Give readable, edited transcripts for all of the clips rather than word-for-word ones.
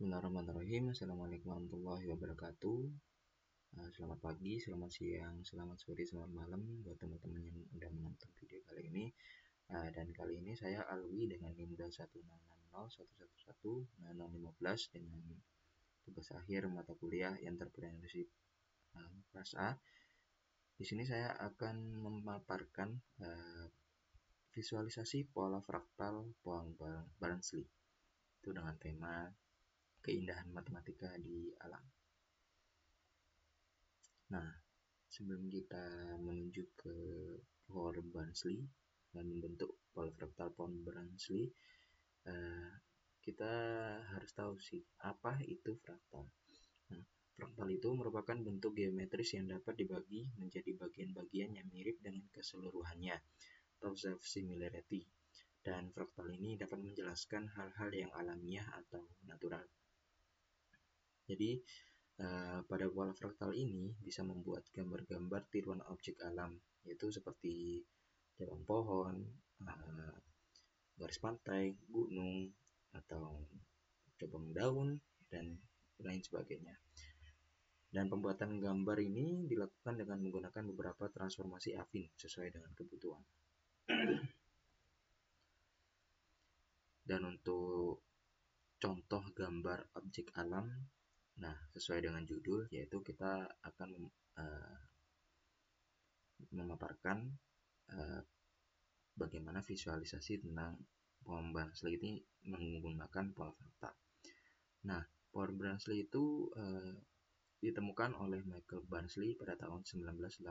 Bismillahirrahmanirrahim. Assalamualaikum warahmatullahi wabarakatuh. Selamat pagi, selamat siang, selamat sore, selamat malam buat teman-teman yang udah menonton video kali ini. Dan kali ini saya Alwi dengan NIM 16001110015 dengan tugas akhir mata kuliah Entrepreneurship kelas A. Di sini saya akan memaparkan visualisasi pola fraktal Poisson-Barnsley itu dengan tema keindahan matematika di alam. Nah, sebelum kita menuju ke Poisson-Barnsley dan membentuk pola fraktal Poisson-Barnsley, kita harus tahu sih apa itu fraktal. Nah, fraktal itu merupakan bentuk geometris yang dapat dibagi menjadi bagian-bagian yang mirip dengan keseluruhannya atau self-similarity. Dan fraktal ini dapat menjelaskan hal-hal yang alamiah atau natural. Jadi, pada pola fraktal ini bisa membuat gambar-gambar tiruan objek alam, yaitu seperti cabang pohon, garis pantai, gunung, atau cabang daun, dan lain sebagainya. Dan pembuatan gambar ini dilakukan dengan menggunakan beberapa transformasi affin sesuai dengan kebutuhan. Dan untuk contoh gambar objek alam, nah sesuai dengan judul, yaitu kita akan memaparkan bagaimana visualisasi tentang Poisson-Barnsley ini menggunakan pola fraktal. Nah, Poisson-Barnsley itu ditemukan oleh Michael Barnsley pada tahun 1988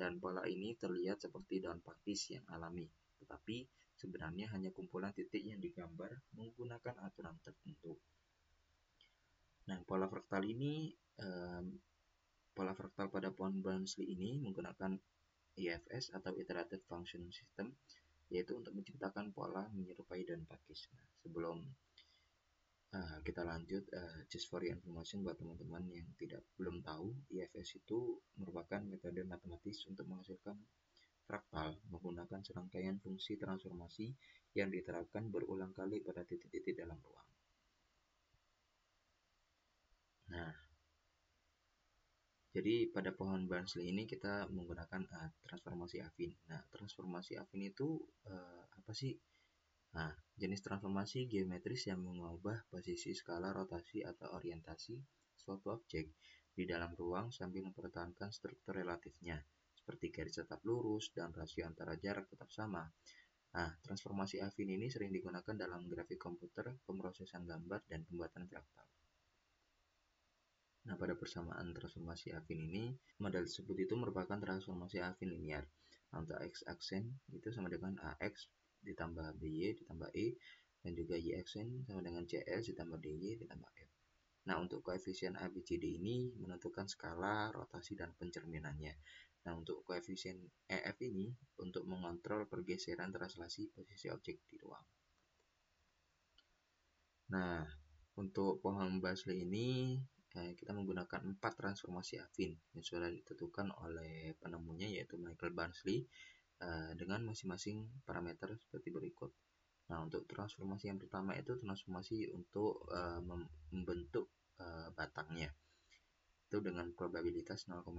dan pola ini terlihat seperti daun pakis yang alami, tetapi sebenarnya hanya kumpulan titik yang digambar menggunakan aturan tertentu. Nah, pola fraktal pada Poisson-Barnsley ini menggunakan IFS atau Iterative Function System, yaitu untuk menciptakan pola menyerupai daun pakis. Nah, sebelum kita lanjut, just for your information buat teman-teman yang belum tahu, IFS itu merupakan metode matematis untuk menghasilkan fraktal menggunakan serangkaian fungsi transformasi yang diterapkan berulang kali pada titik-titik dalam ruang. Nah, jadi pada Poisson-Barnsley ini kita menggunakan transformasi affin. Nah, transformasi affin itu apa sih? Nah, jenis transformasi geometris yang mengubah posisi, skala, rotasi, atau orientasi suatu objek di dalam ruang sambil mempertahankan struktur relatifnya, seperti garis tetap lurus dan rasio antara jarak tetap sama. Nah, transformasi affin ini sering digunakan dalam grafik komputer, pemrosesan gambar, dan pembuatan fraktal. Nah, pada persamaan transformasi affin ini, model tersebut itu merupakan transformasi affin linear. Nah, untuk x-aksen itu sama dengan ax ditambah by ditambah e, dan juga y-aksen sama dengan cs ditambah dy ditambah f. Nah, untuk koefisien ABCD ini menentukan skala, rotasi, dan pencerminannya. Nah, untuk koefisien EF ini untuk mengontrol pergeseran translasi posisi objek di ruang. Nah, untuk Poisson-Barnsley ini kita menggunakan 4 transformasi affin yang sudah ditentukan oleh penemunya, yaitu Michael Barnsley, dengan masing-masing parameter seperti berikut. Nah, untuk transformasi yang pertama itu transformasi untuk membentuk batangnya. Itu dengan probabilitas 0,01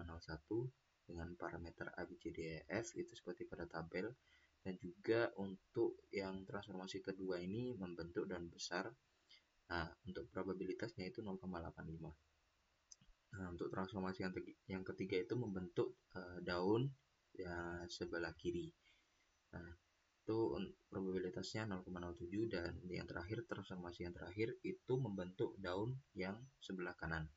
dengan parameter ABCDEF itu seperti pada tabel. Dan juga untuk yang transformasi kedua ini membentuk daun besar. Nah, untuk probabilitasnya itu 0,85. Nah, untuk transformasi yang ketiga itu membentuk daun ya sebelah kiri. Nah, itu probabilitasnya 0,07, dan yang terakhir, transformasi yang terakhir itu membentuk daun yang sebelah kanan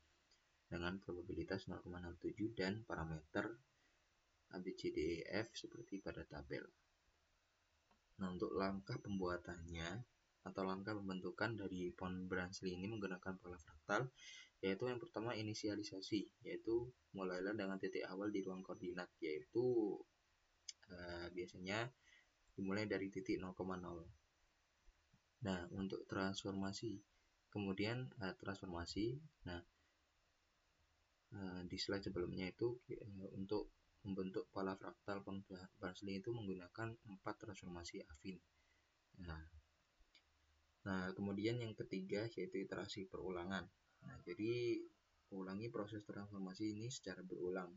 dengan probabilitas 0,07 dan parameter ABCDEF seperti pada tabel. Nah, untuk langkah pembuatannya atau langkah pembentukan dari Poisson-Barnsley ini menggunakan pola fraktal, yaitu yang pertama inisialisasi, yaitu mulailah dengan titik awal di ruang koordinat, yaitu biasanya dimulai dari titik 0,0. Nah, untuk transformasi, kemudian transformasi, nah di slide sebelumnya itu untuk membentuk pola fraktal Poisson-Barnsley itu menggunakan 4 transformasi affin. Nah, Nah, kemudian yang ketiga yaitu iterasi perulangan. Nah, jadi ulangi proses transformasi ini secara berulang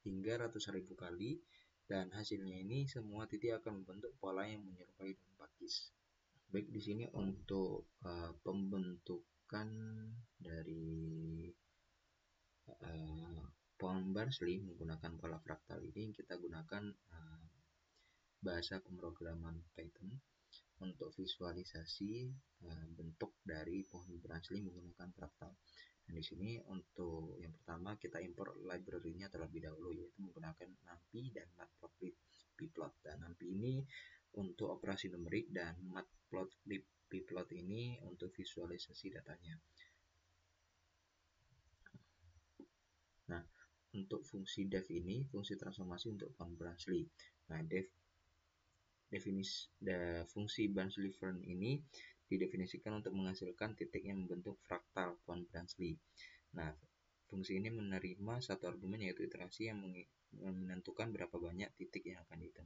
hingga ratusan ribu kali, dan hasilnya ini semua titik akan membentuk pola yang menyerupai daun pakis. Baik, di sini untuk pembentukan dari pohon Barnsley menggunakan pola fraktal ini, kita gunakan bahasa pemrograman Python untuk visualisasi bentuk dari pohon Barnsley menggunakan fraktal. Dan di sini untuk yang pertama kita import library-nya terlebih dahulu, yaitu menggunakan NumPy dan Matplotlib. Dan NumPy ini untuk operasi numerik dan Matplotlib ini untuk visualisasi datanya. Nah, untuk fungsi def ini fungsi transformasi untuk pohon Barnsley. Nah, fungsi Barnsley-Fern ini didefinisikan untuk menghasilkan titik yang membentuk fraktal pohon Barnsley. Nah, fungsi ini menerima satu argumen yaitu iterasi yang menentukan berapa banyak titik yang akan dihitung.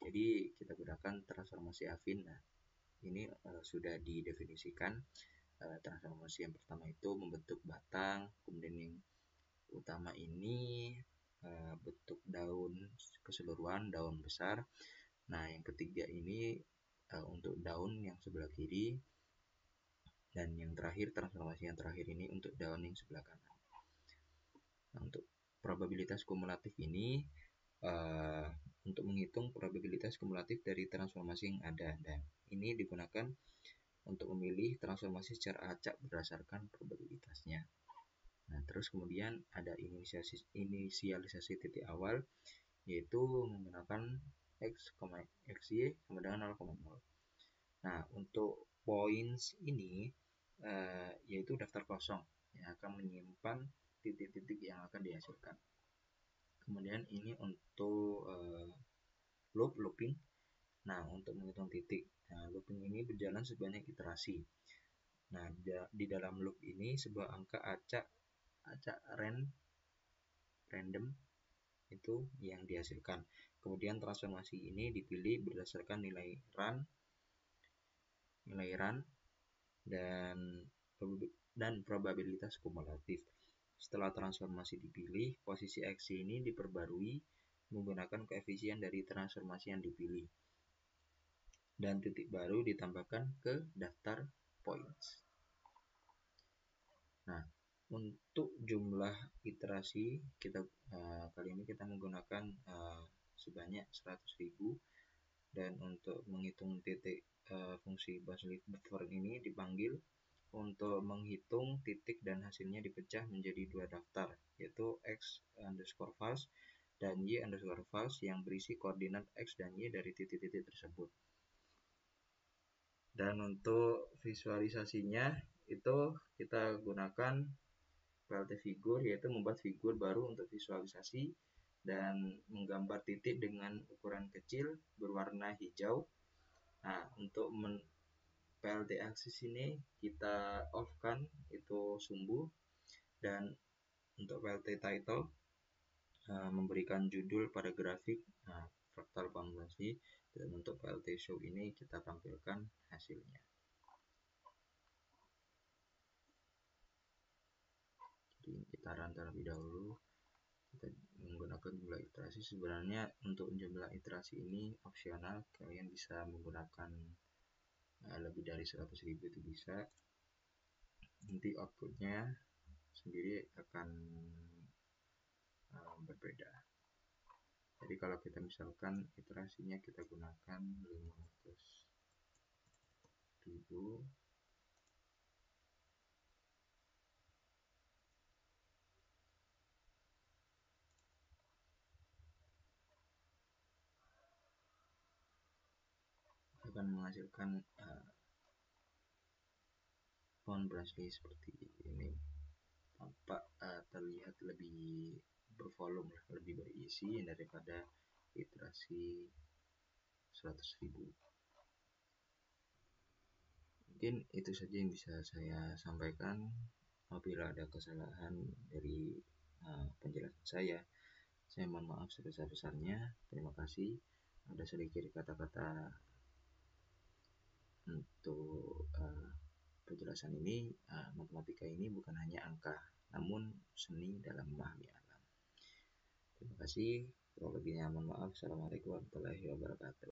Jadi kita gunakan transformasi Affine. Nah, ini sudah didefinisikan. Transformasi yang pertama itu membentuk batang, kemudian yang utama ini bentuk daun keseluruhan, daun besar. Nah, yang ketiga ini untuk daun yang sebelah kiri, dan yang terakhir, transformasi yang terakhir ini untuk daun yang sebelah kanan. Nah, untuk probabilitas kumulatif ini untuk menghitung probabilitas kumulatif dari transformasi yang ada, dan ini digunakan untuk memilih transformasi secara acak berdasarkan probabilitasnya. Nah, terus kemudian ada inisialisasi titik awal, yaitu menggunakan x, xy sama dengan 0,0. Nah, untuk points ini yaitu daftar kosong yang akan menyimpan titik-titik yang akan dihasilkan. Kemudian ini untuk looping. Nah, untuk menghitung titik, looping ini berjalan sebanyak iterasi. Nah, di dalam loop ini sebuah angka acak random itu yang dihasilkan. Kemudian transformasi ini dipilih berdasarkan nilai run dan probabilitas kumulatif. Setelah transformasi dipilih, posisi X ini diperbarui menggunakan koefisien dari transformasi yang dipilih, dan titik baru ditambahkan ke daftar points. Nah, untuk jumlah iterasi kali ini kita menggunakan sebanyak 100.000, dan untuk menghitung titik fungsi Barnsley-Fern ini dipanggil untuk menghitung titik dan hasilnya dipecah menjadi dua daftar, yaitu x_false dan y_false yang berisi koordinat x dan y dari titik-titik tersebut. Dan untuk visualisasinya itu kita gunakan PLT figure, yaitu membuat figur baru untuk visualisasi dan menggambar titik dengan ukuran kecil berwarna hijau. Nah, untuk PLT axis ini kita off-kan itu sumbu, dan untuk PLT title memberikan judul pada grafik fraktal konversi, dan untuk PLT show ini kita tampilkan hasilnya. Jadi kita run terlebih dahulu. Kita menggunakan jumlah iterasi. Sebenarnya untuk jumlah iterasi ini opsional, kalian bisa menggunakan lebih dari 100.000 itu bisa. Nanti outputnya sendiri akan berbeda. Jadi kalau kita misalkan iterasinya kita gunakan 500.000, akan menghasilkan pohon Barnsley seperti ini. Tampak terlihat lebih bervolume, lebih berisi daripada iterasi 100.000. Mungkin itu saja yang bisa saya sampaikan. Apabila ada kesalahan dari penjelasan saya mohon maaf sebesar-besarnya. Terima kasih. Ada sedikit kata-kata untuk penjelasan ini, matematika ini bukan hanya angka, namun seni dalam memahami alam. Terima kasih. Kalau lebihnya mohon maaf. Assalamualaikum warahmatullahi wabarakatuh.